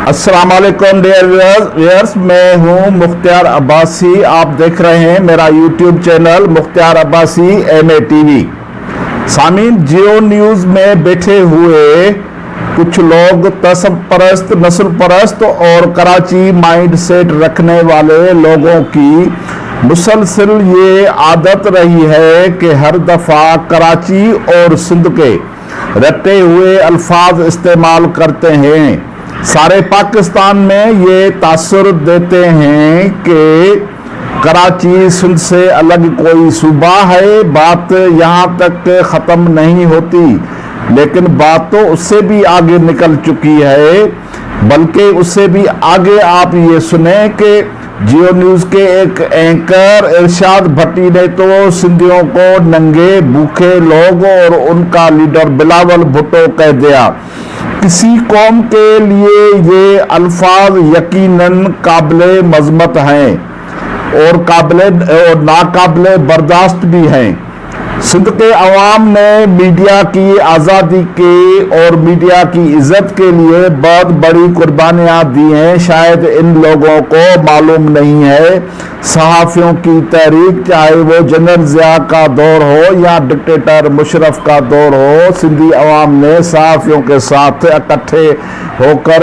अस्सलाम वालेकुम dear viewers, मैं हूं मुख्तियार अब्बासी। आप देख रहे हैं मेरा YouTube channel Mukhtiar Abbasi MA TV। सामीन, जियो न्यूज़ में बैठे हुए कुछ लोग तसब परस्त, नस्ल परस्त और कराची माइंड सेट रखने वाले लोगों की मुसलसल ये आदत रही है कि हर दफ़ा कराची और सिंध के रटे हुए अल्फाज इस्तेमाल करते हैं। सारे पाकिस्तान में ये तासुर देते हैं कि कराची सिंध से अलग कोई सूबा है। बात यहाँ तक ख़त्म नहीं होती, लेकिन बात तो उससे भी आगे निकल चुकी है। बल्कि उससे भी आगे आप ये सुने कि जियो न्यूज़ के एक एंकर इरशाद भट्टी ने तो सिंधियों को नंगे भूखे लोग और उनका लीडर बिलावल भुट्टो कह दिया। किसी कौम के लिए ये अल्फाज यकीनन काबिले मज़म्मत हैं और नाकाबिले बर्दाश्त भी हैं। सिंध के अवाम ने मीडिया की आज़ादी के और मीडिया की इज्जत के लिए बहुत बड़ी कुर्बानियाँ दी हैं। शायद इन लोगों को मालूम नहीं है, सहाफ़ियों की तहरीक, चाहे वो जनरल ज़िया का दौर हो या डिक्टेटर मुशर्रफ का दौर हो, सिंधी अवाम ने सहाफ़ियों के साथ इकट्ठे होकर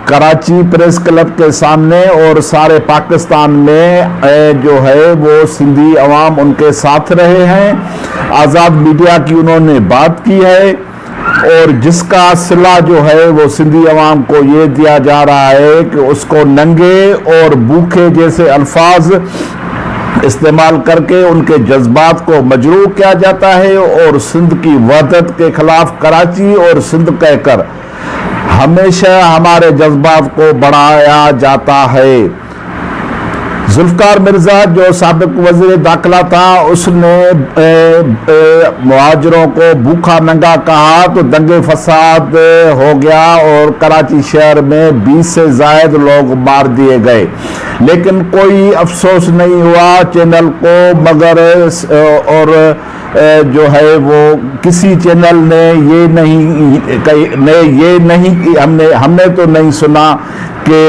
कराची प्रेस क्लब के सामने और सारे पाकिस्तान में जो है वो सिंधी अवाम उनके साथ रहे हैं। आज़ाद मीडिया की उन्होंने बात की है और जिसका सिला जो है वो सिंधी अवाम को ये दिया जा रहा है कि उसको नंगे और भूखे जैसे अल्फाज इस्तेमाल करके उनके जज्बात को मजरूह किया जाता है और सिंध की वहदत के खिलाफ कराची और सिंध कहकर हमेशा हमारे जज्बात को बढ़ाया जाता है। जुल्फकार मिर्जा जो साबिक वज़ीर दाखिला था, उसने मुहाजिरों को भूखा नंगा कहा तो दंगे फसाद हो गया और कराची शहर में 20 से ज़ायद लोग मार दिए गए। लेकिन कोई अफसोस नहीं हुआ चैनल को, मगर और जो है वो किसी चैनल ने ये नहीं हमने तो नहीं सुना कि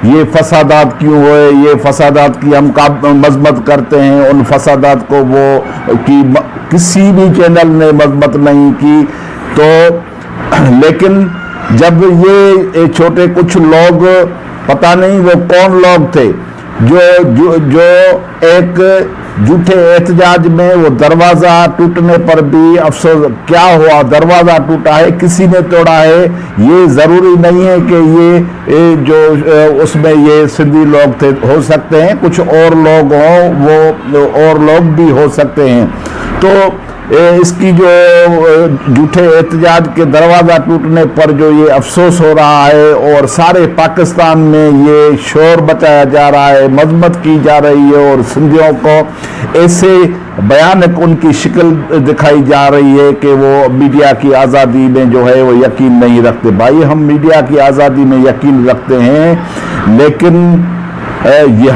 ये फसादात क्यों हुए, ये फसादात की हम मजम्मत करते हैं। उन फसादात को किसी भी चैनल ने मजम्मत नहीं की। तो लेकिन जब ये छोटे कुछ लोग, पता नहीं वो कौन लोग थे, जो एक झूठे एहतजाज में वो दरवाज़ा टूटने पर भी अफसोस, क्या हुआ, दरवाज़ा टूटा है, किसी ने तोड़ा है। ये ज़रूरी नहीं है कि ये जो उसमें ये सिंधी लोग थे, हो सकते हैं कुछ और लोग हों, वो और लोग भी हो सकते हैं। तो इसकी जो झूठे एहतजाज के दरवाज़ा टूटने पर जो ये अफसोस हो रहा है और सारे पाकिस्तान में ये शोर बचाया जा रहा है, मजम्मत की जा रही है और सिंधियों को ऐसे भयानक उनकी शक्ल दिखाई जा रही है कि वो मीडिया की आज़ादी में जो है वो यकीन नहीं रखते। भाई, हम मीडिया की आज़ादी में यकीन रखते हैं, लेकिन ये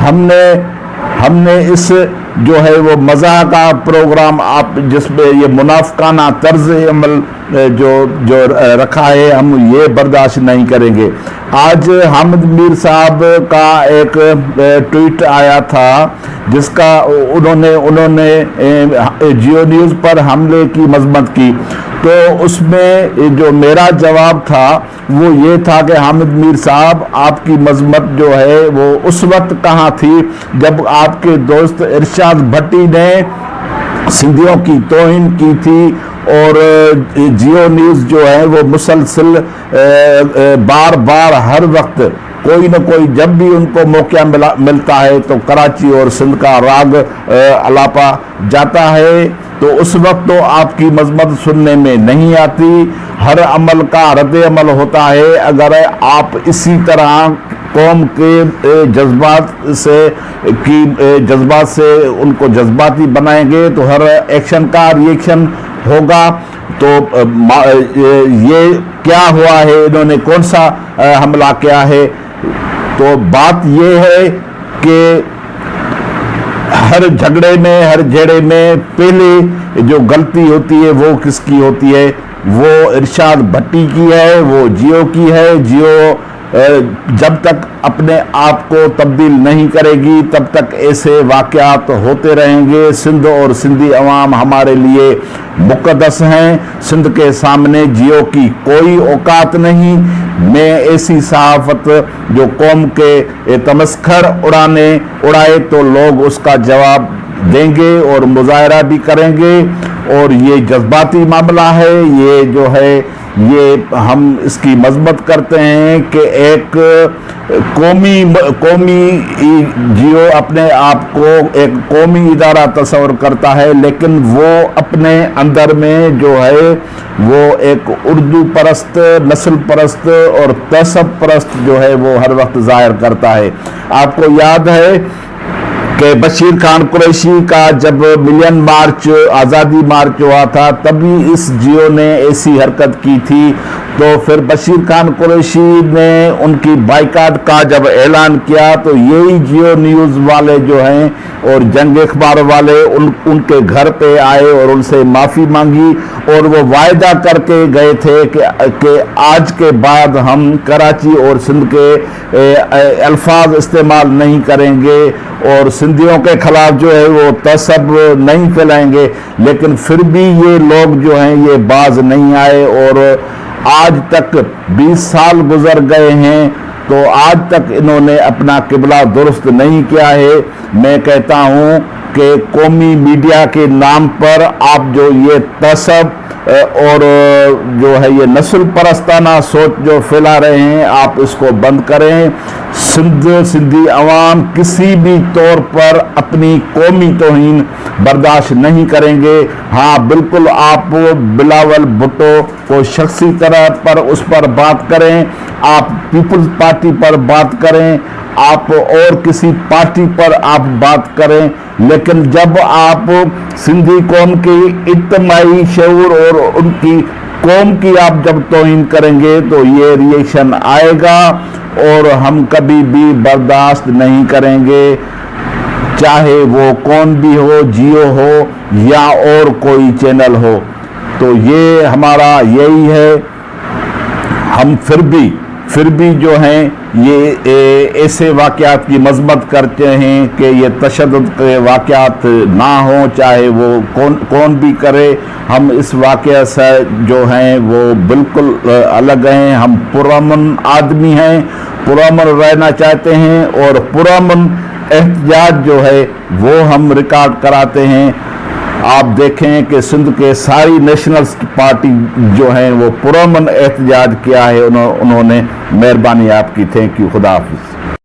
हमने इस जो है वो मज़ा का प्रोग्राम आप जिसमें ये मुनाफिकाना तर्ज अमल जो रखा है, हम ये बर्दाश्त नहीं करेंगे। आज हामिद मीर साहब का एक ट्वीट आया था जिसका उन्होंने जियो न्यूज़ पर हमले की मजम्मत की। तो उसमें जो मेरा जवाब था वो ये था कि हामिद मीर साहब, आपकी मजम्मत जो है वो उस वक्त कहाँ थी जब आपके दोस्त इरशाद भट्टी ने सिंधियों की तौहीन की थी और जियो न्यूज़ जो है वो मुसलसल बार बार हर वक्त कोई न कोई, जब भी उनको मौका मिलता है तो कराची और सिंध का राग अलापा जाता है। तो उस वक्त तो आपकी मजम्मत सुनने में नहीं आती। हर अमल का रद्द अमल होता है। अगर आप इसी तरह कौम के जज्बात से उनको जज्बाती बनाएंगे तो हर एक्शन का रिएक्शन होगा। तो ये क्या हुआ है, इन्होंने कौन सा हमला किया है? तो बात ये है कि हर झगड़े में, हर झेड़े में पहले जो गलती होती है वो किसकी होती है? वो इरशाद भट्टी की है, वो जियो की है। जियो जब तक अपने आप को तब्दील नहीं करेगी तब तक ऐसे वाक़यात होते रहेंगे। सिंध और सिंधी अवाम हमारे लिए मुक़द्दस हैं। सिंध के सामने जियो की कोई औकात नहीं। मैं ऐसी सहाफ़त जो कौम के तमस्खर उड़ाए तो लोग उसका जवाब देंगे और मुजाहरा भी करेंगे। और ये जज्बाती मामला है, ये जो है ये हम इसकी मजम्मत करते हैं कि एक कौमी जियो अपने आप को एक कौमी इदारा तस्वर करता है, लेकिन वो अपने अंदर में जो है वो एक उर्दू परस्त, नस्ल परस्त और तहज़्ज़ुब परस्त जो है वो हर वक्त ज़ाहिर करता है। आपको याद है कि बशीर खान कुरैशी का जब मिलियन मार्च, आज़ादी मार्च हुआ था, तभी इस जियो ने ऐसी हरकत की थी। तो फिर बशीर खान कुरैशी ने उनकी बाइकाट का जब ऐलान किया तो यही जियो न्यूज़ वाले जो हैं और जंग अखबार वाले उनके घर पे आए और उनसे माफ़ी मांगी और वो वायदा करके गए थे कि आज के बाद हम कराची और सिंध के अल्फाज इस्तेमाल नहीं करेंगे और सिंधियों के खिलाफ जो है वो तसब नहीं फैलाएंगे। लेकिन फिर भी ये लोग जो हैं ये बाज नहीं आए और आज तक 20 साल गुजर गए हैं तो आज तक इन्होंने अपना किबला दुरुस्त नहीं किया है। मैं कहता हूँ कि कौमी मीडिया के नाम पर आप जो ये तसब और जो है ये नस्ल परस्ताना सोच जो फैला रहे हैं, आप इसको बंद करें। सिंधी अवाम किसी भी तौर पर अपनी कौमी तौहीन बर्दाश्त नहीं करेंगे। हाँ, बिल्कुल आप बिलावल भुट्टो को शख्सी तरह पर उस पर बात करें, आप पीपल्स पार्टी पर बात करें, आप और किसी पार्टी पर आप बात करें, लेकिन जब आप सिंधी कौम की इज्तिमाई शऊर और उनकी कौम की आप जब तौहीन करेंगे तो ये रिएक्शन आएगा और हम कभी भी बर्दाश्त नहीं करेंगे, चाहे वो कौन भी हो, जियो हो या और कोई चैनल हो। तो ये हमारा यही है। हम फिर भी जो हैं ये ऐसे वाक़यात की मज़म्मत करते हैं कि ये तशद्दुद के वाक़यात ना हो, चाहे वो कौन भी करे। हम इस वाक़या से जो हैं वो बिल्कुल अलग हैं। हम पुरअमन आदमी हैं, पुरअमन रहना चाहते हैं और पुरअमन एहतजाज जो है वो हम रिकॉर्ड कराते हैं। आप देखें कि सिंध के सारी नेशनलिस्ट पार्टी जो हैं वो पुरअमन एहतजाज किया है उन्होंने। मेहरबानी आपकी। Thank you. खुदा हाफिज़।